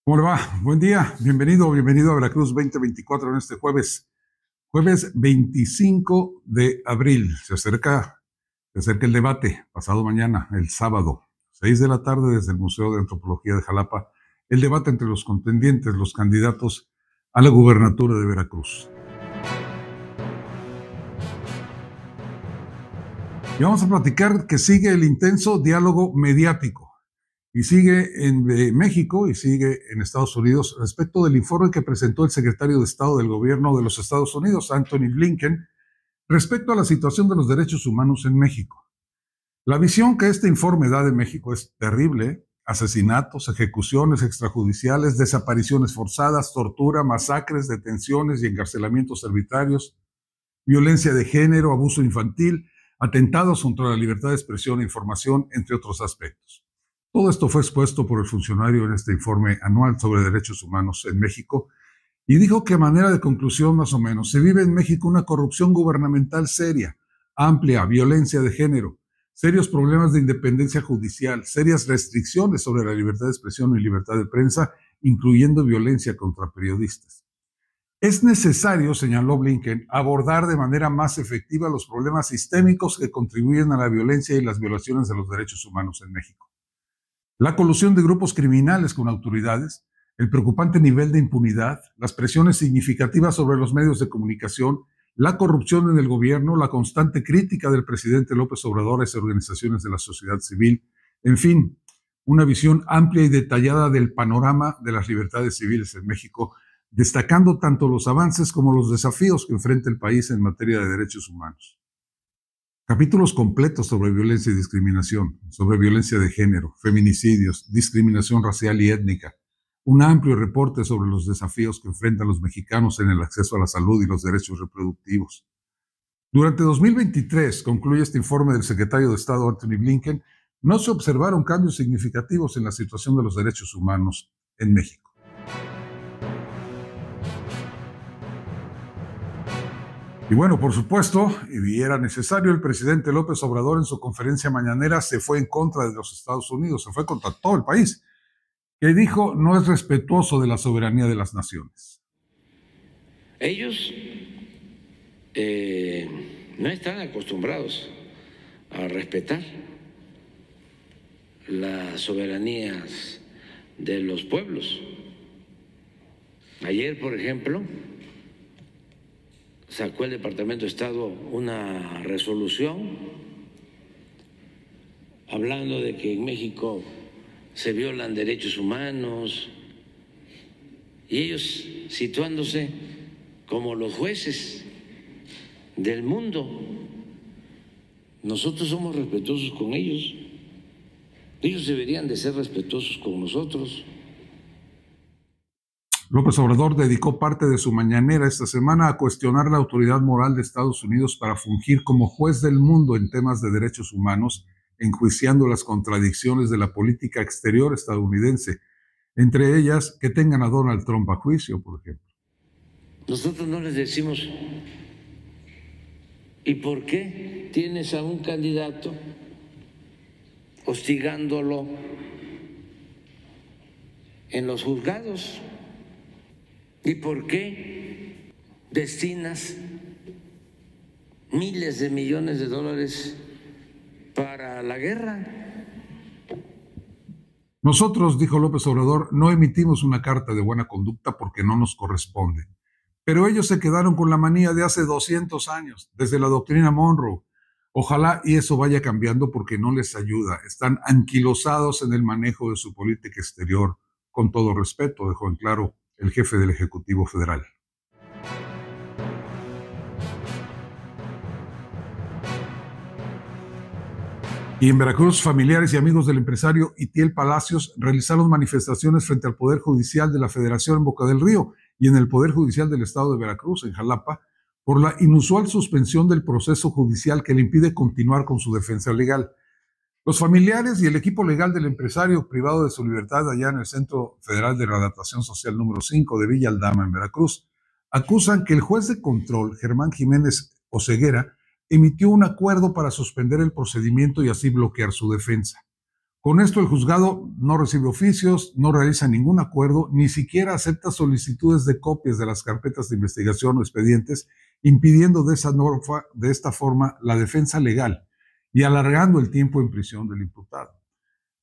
¿Cómo le va? Buen día, bienvenido a Veracruz 2024 en este jueves 25 de abril. Se acerca el debate, pasado mañana, el sábado, 6 de la tarde desde el Museo de Antropología de Jalapa, el debate entre los contendientes, los candidatos a la gubernatura de Veracruz. Y vamos a platicar que sigue el intenso diálogo mediático. Y sigue en México y sigue en Estados Unidos respecto del informe que presentó el secretario de Estado del Gobierno de los Estados Unidos, Anthony Blinken, respecto a la situación de los derechos humanos en México. La visión que este informe da de México es terrible: asesinatos, ejecuciones extrajudiciales, desapariciones forzadas, tortura, masacres, detenciones y encarcelamientos arbitrarios, violencia de género, abuso infantil, atentados contra la libertad de expresión e información, entre otros aspectos. Todo esto fue expuesto por el funcionario en este informe anual sobre derechos humanos en México, y dijo que a manera de conclusión, más o menos, se vive en México una corrupción gubernamental seria, amplia, violencia de género, serios problemas de independencia judicial, serias restricciones sobre la libertad de expresión y libertad de prensa, incluyendo violencia contra periodistas. Es necesario, señaló Blinken, abordar de manera más efectiva los problemas sistémicos que contribuyen a la violencia y las violaciones de los derechos humanos en México. La colusión de grupos criminales con autoridades, el preocupante nivel de impunidad, las presiones significativas sobre los medios de comunicación, la corrupción en el gobierno, la constante crítica del presidente López Obrador a esas organizaciones de la sociedad civil, en fin, una visión amplia y detallada del panorama de las libertades civiles en México, destacando tanto los avances como los desafíos que enfrenta el país en materia de derechos humanos. Capítulos completos sobre violencia y discriminación, sobre violencia de género, feminicidios, discriminación racial y étnica. Un amplio reporte sobre los desafíos que enfrentan los mexicanos en el acceso a la salud y los derechos reproductivos. Durante 2023, concluye este informe del secretario de Estado Anthony Blinken, no se observaron cambios significativos en la situación de los derechos humanos en México. Y bueno, por supuesto, y era necesario, el presidente López Obrador en su conferencia mañanera se fue en contra de los Estados Unidos, se fue contra todo el país, que dijo no es respetuoso de la soberanía de las naciones. Ellos no están acostumbrados a respetar las soberanías de los pueblos. Ayer, por ejemplo, sacó el Departamento de Estado una resolución hablando de que en México se violan derechos humanos y ellos situándose como los jueces del mundo. Nosotros somos respetuosos con ellos, ellos deberían de ser respetuosos con nosotros. López Obrador dedicó parte de su mañanera esta semana a cuestionar la autoridad moral de Estados Unidos para fungir como juez del mundo en temas de derechos humanos, enjuiciando las contradicciones de la política exterior estadounidense, entre ellas que tengan a Donald Trump a juicio, por ejemplo. Nosotros no les decimos, ¿y por qué tienes a un candidato hostigándolo en los juzgados? ¿Y por qué destinas miles de millones de dólares para la guerra? Nosotros, dijo López Obrador, no emitimos una carta de buena conducta porque no nos corresponde. Pero ellos se quedaron con la manía de hace 200 años, desde la doctrina Monroe. Ojalá y eso vaya cambiando porque no les ayuda. Están anquilosados en el manejo de su política exterior. Con todo respeto, dejó en claro el jefe del Ejecutivo Federal. Y en Veracruz, familiares y amigos del empresario Itiel Palacios realizaron manifestaciones frente al Poder Judicial de la Federación en Boca del Río y en el Poder Judicial del Estado de Veracruz, en Jalapa, por la inusual suspensión del proceso judicial que le impide continuar con su defensa legal. Los familiares y el equipo legal del empresario privado de su libertad allá en el Centro Federal de Readaptación Social número 5 de Villa Aldama, en Veracruz, acusan que el juez de control, Germán Jiménez Oseguera, emitió un acuerdo para suspender el procedimiento y así bloquear su defensa. Con esto el juzgado no recibe oficios, no realiza ningún acuerdo, ni siquiera acepta solicitudes de copias de las carpetas de investigación o expedientes, impidiendo de esta forma la defensa legal y alargando el tiempo en prisión del imputado.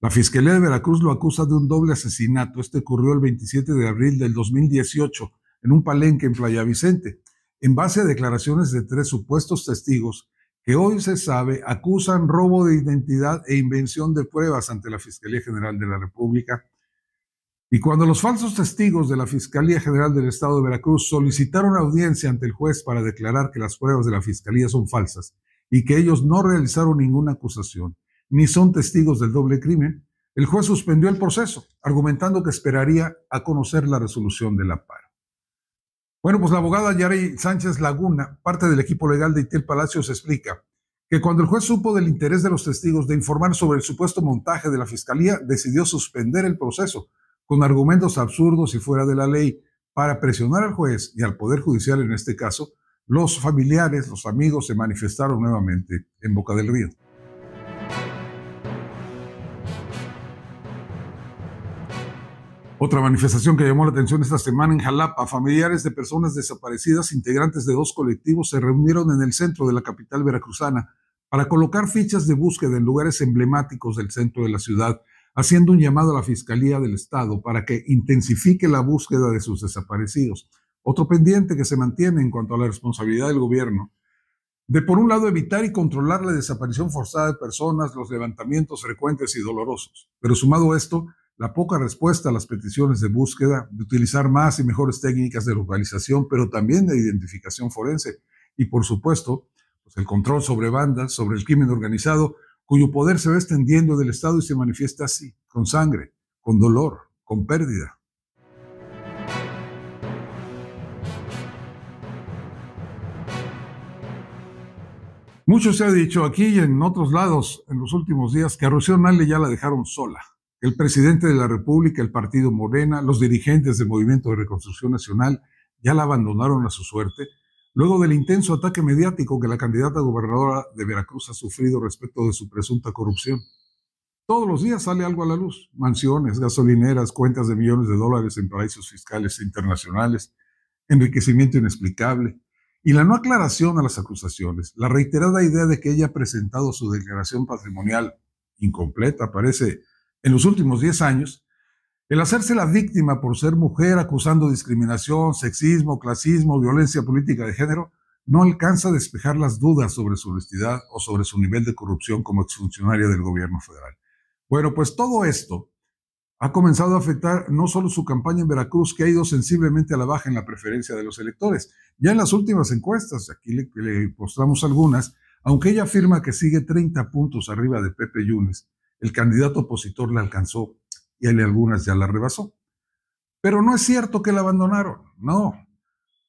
La Fiscalía de Veracruz lo acusa de un doble asesinato. Este ocurrió el 27 de abril del 2018 en un palenque en Playa Vicente, en base a declaraciones de 3 supuestos testigos que hoy se sabe acusan robo de identidad e invención de pruebas ante la Fiscalía General de la República. Y cuando los falsos testigos de la Fiscalía General del Estado de Veracruz solicitaron audiencia ante el juez para declarar que las pruebas de la Fiscalía son falsas y que ellos no realizaron ninguna acusación, ni son testigos del doble crimen, el juez suspendió el proceso, argumentando que esperaría a conocer la resolución del amparo. Bueno, pues la abogada Yari Sánchez Laguna, parte del equipo legal de Itiel Palacios, explica que cuando el juez supo del interés de los testigos de informar sobre el supuesto montaje de la Fiscalía, decidió suspender el proceso con argumentos absurdos y fuera de la ley para presionar al juez y al Poder Judicial en este caso. Los familiares, los amigos se manifestaron nuevamente en Boca del Río. Otra manifestación que llamó la atención esta semana en Jalapa, familiares de personas desaparecidas, integrantes de 2 colectivos, se reunieron en el centro de la capital veracruzana para colocar fichas de búsqueda en lugares emblemáticos del centro de la ciudad, haciendo un llamado a la Fiscalía del Estado para que intensifique la búsqueda de sus desaparecidos. Otro pendiente que se mantiene en cuanto a la responsabilidad del gobierno de, por un lado, evitar y controlar la desaparición forzada de personas, los levantamientos frecuentes y dolorosos, pero sumado a esto, la poca respuesta a las peticiones de búsqueda, de utilizar más y mejores técnicas de localización, pero también de identificación forense, y por supuesto, pues el control sobre bandas, sobre el crimen organizado, cuyo poder se va extendiendo del Estado y se manifiesta así, con sangre, con dolor, con pérdida. Mucho se ha dicho aquí y en otros lados en los últimos días que a Rocío Nale ya la dejaron sola. El presidente de la República, el partido Morena, los dirigentes del Movimiento de Reconstrucción Nacional ya la abandonaron a su suerte, luego del intenso ataque mediático que la candidata gobernadora de Veracruz ha sufrido respecto de su presunta corrupción. Todos los días sale algo a la luz: mansiones, gasolineras, cuentas de millones de dólares en paraísos fiscales internacionales, enriquecimiento inexplicable, y la no aclaración a las acusaciones, la reiterada idea de que ella ha presentado su declaración patrimonial incompleta, parece, en los últimos 10 años, el hacerse la víctima por ser mujer, acusando discriminación, sexismo, clasismo, violencia política de género, no alcanza a despejar las dudas sobre su honestidad o sobre su nivel de corrupción como exfuncionaria del gobierno federal. Bueno, pues todo esto ha comenzado a afectar no solo su campaña en Veracruz, que ha ido sensiblemente a la baja en la preferencia de los electores. Ya en las últimas encuestas, aquí le mostramos algunas, aunque ella afirma que sigue 30 puntos arriba de Pepe Yunes, el candidato opositor la alcanzó y algunas ya la rebasó. Pero no es cierto que la abandonaron, no.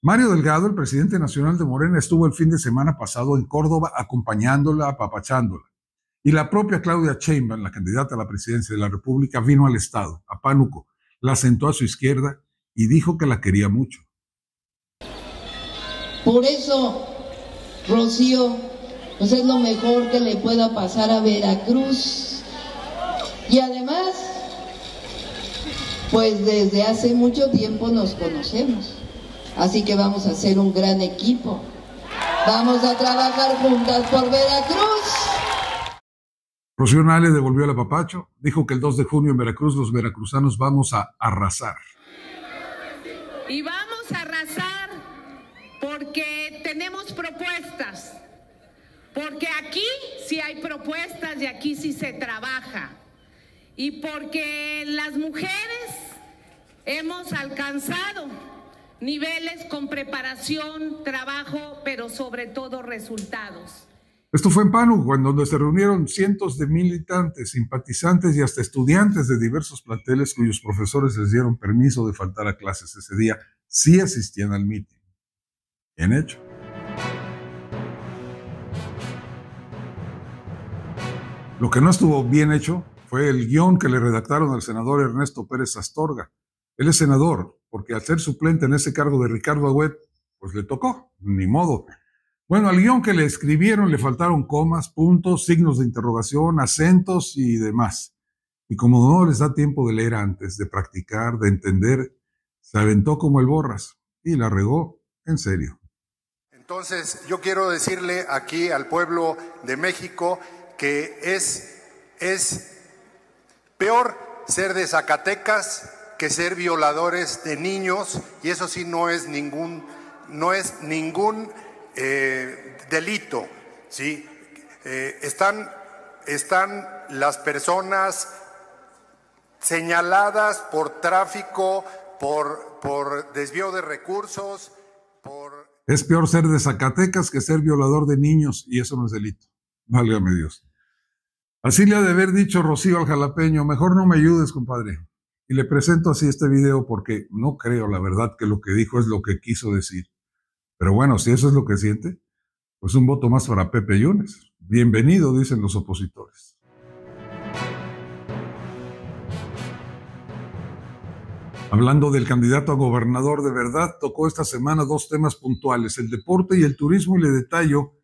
Mario Delgado, el presidente nacional de Morena, estuvo el fin de semana pasado en Córdoba acompañándola, apapachándola. Y la propia Claudia Sheinbaum, la candidata a la presidencia de la República, vino al estado, a Pánuco, la sentó a su izquierda y dijo que la quería mucho. Por eso, Rocío, pues es lo mejor que le pueda pasar a Veracruz. Y además, pues desde hace mucho tiempo nos conocemos, así que vamos a hacer un gran equipo. Vamos a trabajar juntas por Veracruz. Rocío Nale devolvió el apapacho, dijo que el 2 de junio en Veracruz los veracruzanos vamos a arrasar. Y vamos a arrasar porque tenemos propuestas, porque aquí sí hay propuestas y aquí sí se trabaja. Y porque las mujeres hemos alcanzado niveles con preparación, trabajo, pero sobre todo resultados. Esto fue en Pánuco, en donde se reunieron cientos de militantes, simpatizantes y hasta estudiantes de diversos planteles cuyos profesores les dieron permiso de faltar a clases ese día, si asistían al mitin. Bien hecho. Lo que no estuvo bien hecho fue el guión que le redactaron al senador Ernesto Pérez Astorga. Él es senador, porque al ser suplente en ese cargo de Ricardo Agüed, pues le tocó, ni modo. Bueno, al guión que le escribieron le faltaron comas, puntos, signos de interrogación, acentos y demás. Y como no les da tiempo de leer antes, de practicar, de entender, se aventó como el borras y la regó en serio. Entonces, yo quiero decirle aquí al pueblo de México que es peor ser de Zacatecas que ser violadores de niños, y eso sí no es ningún delito, ¿sí? Están las personas señaladas por tráfico, por desvío de recursos, Es peor ser de Zacatecas que ser violador de niños, y eso no es delito. Válgame Dios. Así le ha de haber dicho Rocío al jalapeño: mejor no me ayudes, compadre. Y le presento así este video porque no creo, la verdad, que lo que dijo es lo que quiso decir. Pero bueno, si eso es lo que siente, pues un voto más para Pepe Yunes. Bienvenido, dicen los opositores. Hablando del candidato a gobernador de verdad, tocó esta semana dos temas puntuales: el deporte y el turismo, y le detallo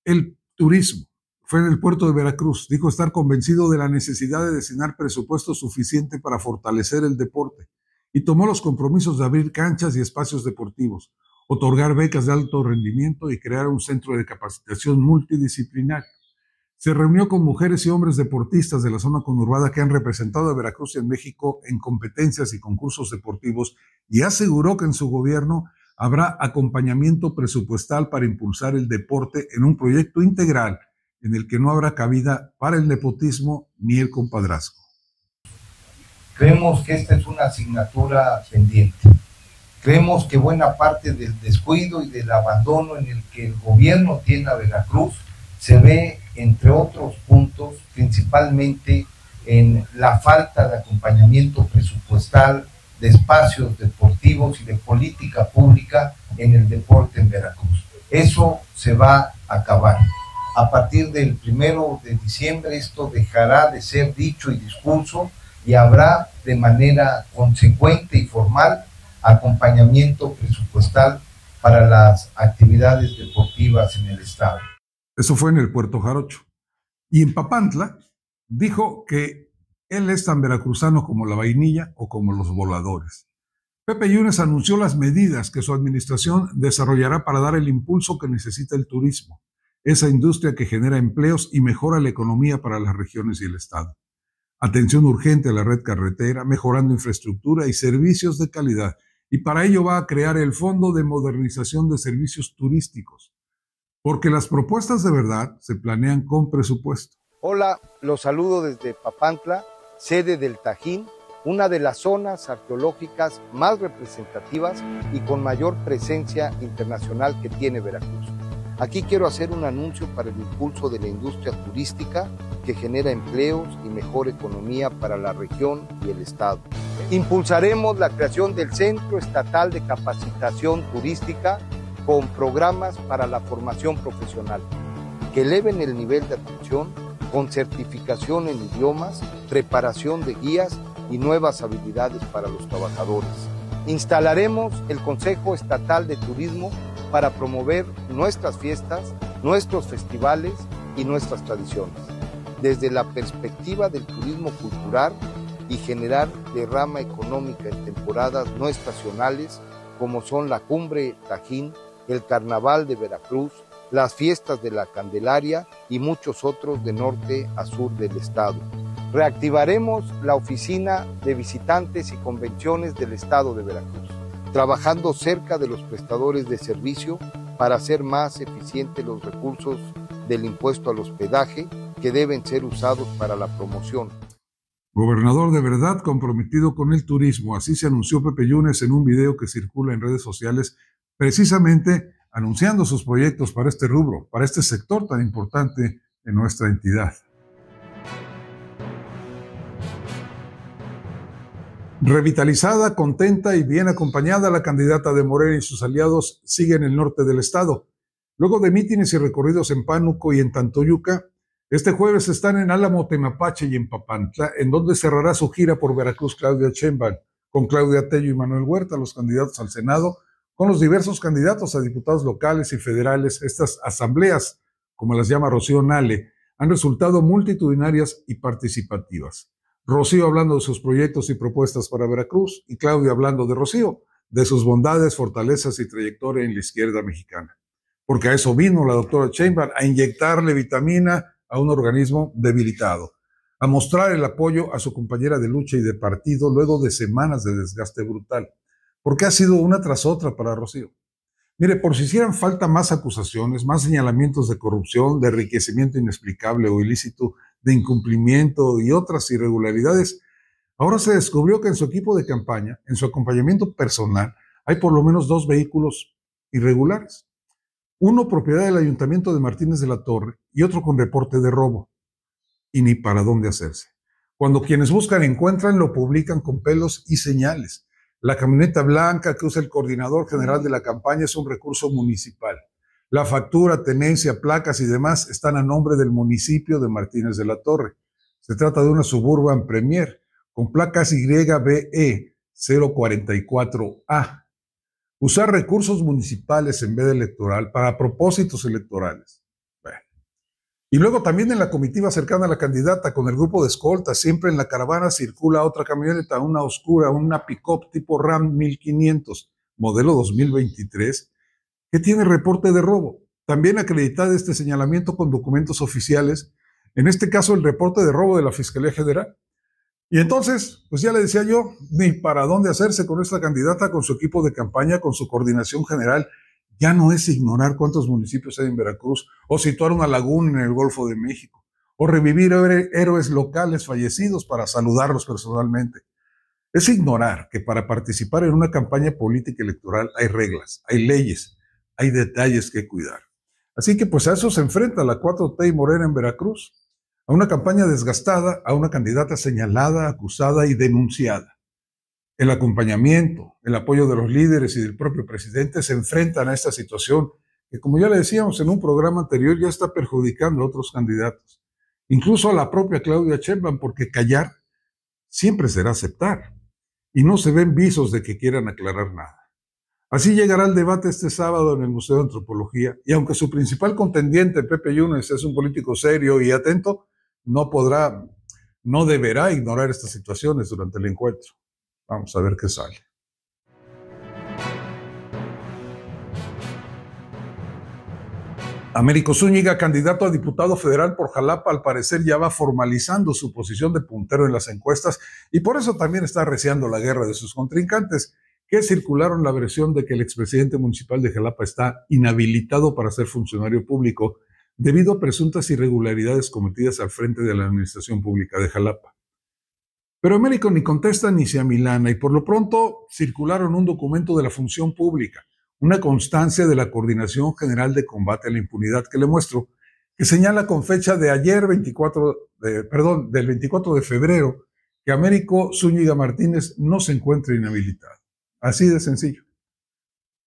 el turismo. Fue en el puerto de Veracruz. Dijo estar convencido de la necesidad de destinar presupuesto suficiente para fortalecer el deporte y tomó los compromisos de abrir canchas y espacios deportivos, otorgar becas de alto rendimiento y crear un centro de capacitación multidisciplinario. Se reunió con mujeres y hombres deportistas de la zona conurbada que han representado a Veracruz y en México en competencias y concursos deportivos y aseguró que en su gobierno habrá acompañamiento presupuestal para impulsar el deporte en un proyecto integral en el que no habrá cabida para el nepotismo ni el compadrazgo. Creemos que esta es una asignatura pendiente. Creemos que buena parte del descuido y del abandono en el que el gobierno tiene a Veracruz se ve, entre otros puntos, principalmente en la falta de acompañamiento presupuestal, de espacios deportivos y de política pública en el deporte en Veracruz. Eso se va a acabar. A partir del 1 de diciembre esto dejará de ser dicho y discurso y habrá de manera consecuente y formal acompañamiento presupuestal para las actividades deportivas en el estado. Eso fue en el Puerto Jarocho. Y en Papantla dijo que él es tan veracruzano como la vainilla o como los voladores. Pepe Yunes anunció las medidas que su administración desarrollará para dar el impulso que necesita el turismo, esa industria que genera empleos y mejora la economía para las regiones y el estado. Atención urgente a la red carretera, mejorando infraestructura y servicios de calidad. Y para ello va a crear el Fondo de Modernización de Servicios Turísticos, porque las propuestas de verdad se planean con presupuesto. Hola, los saludo desde Papantla, sede del Tajín, una de las zonas arqueológicas más representativas y con mayor presencia internacional que tiene Veracruz. Aquí quiero hacer un anuncio para el impulso de la industria turística que genera empleos y mejor economía para la región y el estado. Impulsaremos la creación del Centro Estatal de Capacitación Turística con programas para la formación profesional, que eleven el nivel de atención con certificación en idiomas, preparación de guías y nuevas habilidades para los trabajadores. Instalaremos el Consejo Estatal de Turismo para promover nuestras fiestas, nuestros festivales y nuestras tradiciones, desde la perspectiva del turismo cultural y generar derrama económica en temporadas no estacionales como son la Cumbre Tajín, el Carnaval de Veracruz, las fiestas de la Candelaria y muchos otros de norte a sur del estado. Reactivaremos la oficina de visitantes y convenciones del estado de Veracruz, trabajando cerca de los prestadores de servicio para hacer más eficientes los recursos del impuesto al hospedaje que deben ser usados para la promoción. Gobernador de verdad comprometido con el turismo, así se anunció Pepe Yunes en un video que circula en redes sociales, precisamente anunciando sus proyectos para este rubro, para este sector tan importante en nuestra entidad. Revitalizada, contenta y bien acompañada, la candidata de Morena y sus aliados sigue en el norte del estado. Luego de mítines y recorridos en Pánuco y en Tantoyuca, este jueves están en Álamo, Temapache y en Papantla, en donde cerrará su gira por Veracruz Claudia Sheinbaum, con Claudia Tello y Manuel Huerta, los candidatos al Senado, con los diversos candidatos a diputados locales y federales. Estas asambleas, como las llama Rocío Nale, han resultado multitudinarias y participativas. Rocío hablando de sus proyectos y propuestas para Veracruz y Claudia hablando de Rocío, de sus bondades, fortalezas y trayectoria en la izquierda mexicana. Porque a eso vino la doctora Sheinbaum, a inyectarle vitamina a un organismo debilitado, a mostrar el apoyo a su compañera de lucha y de partido luego de semanas de desgaste brutal, porque ha sido una tras otra para Rocío. Mire, por si hicieran falta más acusaciones, más señalamientos de corrupción, de enriquecimiento inexplicable o ilícito, de incumplimiento y otras irregularidades, ahora se descubrió que en su equipo de campaña, en su acompañamiento personal, hay por lo menos 2 vehículos irregulares. Uno propiedad del Ayuntamiento de Martínez de la Torre y otro con reporte de robo. Y ni para dónde hacerse. Cuando quienes buscan encuentran, lo publican con pelos y señales. La camioneta blanca que usa el coordinador general de la campaña es un recurso municipal. La factura, tenencia, placas y demás están a nombre del municipio de Martínez de la Torre. Se trata de una Suburban Premier con placas YBE 044A. Usar recursos municipales en vez de electoral para propósitos electorales. Bueno. Y luego también en la comitiva cercana a la candidata, con el grupo de escoltas, siempre en la caravana circula otra camioneta, una oscura, una pick-up tipo Ram 1500, modelo 2023, que tiene reporte de robo. También acreditada este señalamiento con documentos oficiales, en este caso el reporte de robo de la Fiscalía General. Y entonces, pues ya le decía yo, ni para dónde hacerse con esta candidata, con su equipo de campaña, con su coordinación general. Ya no es ignorar cuántos municipios hay en Veracruz, o situar una laguna en el Golfo de México, o revivir héroes locales fallecidos para saludarlos personalmente. Es ignorar que para participar en una campaña política electoral hay reglas, hay leyes, hay detalles que cuidar. Así que pues a eso se enfrenta la 4T y Morena en Veracruz, a una campaña desgastada, a una candidata señalada, acusada y denunciada. El acompañamiento, el apoyo de los líderes y del propio presidente se enfrentan a esta situación que, como ya le decíamos en un programa anterior, ya está perjudicando a otros candidatos, incluso a la propia Claudia Sheinbaum, porque callar siempre será aceptar y no se ven visos de que quieran aclarar nada. Así llegará el debate este sábado en el Museo de Antropología, y aunque su principal contendiente, Pepe Yunes, es un político serio y atento, no deberá ignorar estas situaciones durante el encuentro. Vamos a ver qué sale. Américo Zúñiga, candidato a diputado federal por Jalapa, al parecer ya va formalizando su posición de puntero en las encuestas y por eso también está arreciando la guerra de sus contrincantes, que circularon la versión de que el expresidente municipal de Jalapa está inhabilitado para ser funcionario público debido a presuntas irregularidades cometidas al frente de la Administración Pública de Jalapa. Pero Américo ni contesta ni se amilana y por lo pronto circularon un documento de la Función Pública, una constancia de la Coordinación General de Combate a la Impunidad que le muestro, que señala con fecha de ayer, del 24 de febrero, que Américo Zúñiga Martínez no se encuentra inhabilitado. Así de sencillo.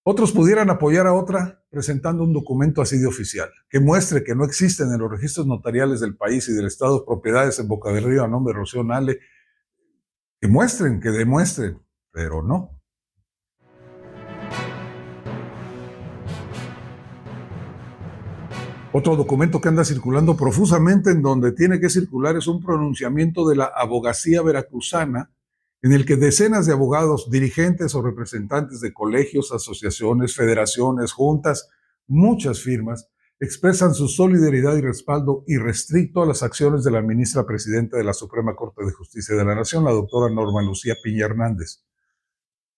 Otros pudieran apoyar a otra presentando un documento así de oficial, que muestre que no existen en los registros notariales del país y del Estado propiedades en Boca del Río a nombre de Rocío Nale, que muestren, que demuestren, pero no. Otro documento que anda circulando profusamente en donde tiene que circular es un pronunciamiento de la abogacía veracruzana en el que decenas de abogados, dirigentes o representantes de colegios, asociaciones, federaciones, juntas, muchas firmas, expresan su solidaridad y respaldo irrestricto a las acciones de la ministra presidenta de la Suprema Corte de Justicia de la Nación, la doctora Norma Lucía Piña Hernández.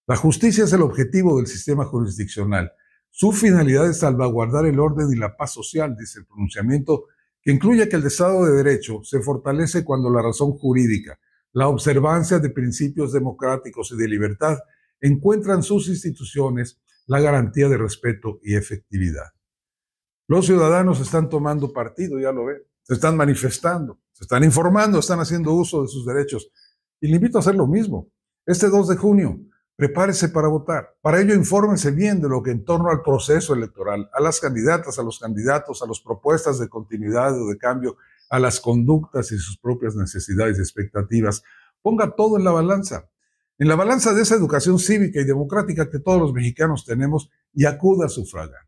La justicia es el objetivo del sistema jurisdiccional. Su finalidad es salvaguardar el orden y la paz social, dice el pronunciamiento, que incluye que el Estado de Derecho se fortalece cuando la razón jurídica, la observancia de principios democráticos y de libertad encuentran en sus instituciones la garantía de respeto y efectividad. Los ciudadanos están tomando partido, ya lo ven, se están manifestando, se están informando, están haciendo uso de sus derechos. Y le invito a hacer lo mismo. Este 2 de junio, prepárese para votar. Para ello, infórmese bien de lo que en torno al proceso electoral, a las candidatas, a los candidatos, a las propuestas de continuidad o de cambio, a las conductas y sus propias necesidades y expectativas. Ponga todo en la balanza de esa educación cívica y democrática que todos los mexicanos tenemos y acuda a sufragar.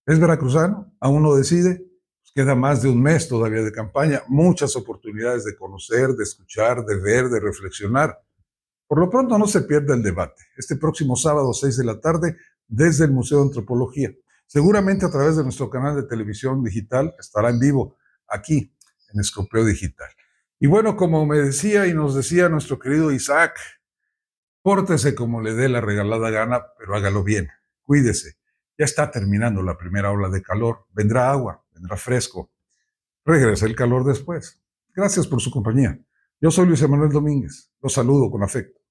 ¿Es veracruzano? ¿Aún no decide? Pues Queda más de un mes todavía de campaña, muchas oportunidades de conocer, de escuchar, de ver, de reflexionar. Por lo pronto no se pierda el debate. Este próximo sábado, 6 de la tarde, desde el Museo de Antropología. Seguramente a través de nuestro canal de televisión digital, estará en vivo aquí en Escopeo Digital. Y bueno, como me decía y nos decía nuestro querido Isaac, pórtese como le dé la regalada gana, pero hágalo bien. Cuídese. Ya está terminando la primera ola de calor. Vendrá agua, vendrá fresco. Regresa el calor después. Gracias por su compañía. Yo soy Luis Emanuel Domínguez. Los saludo con afecto.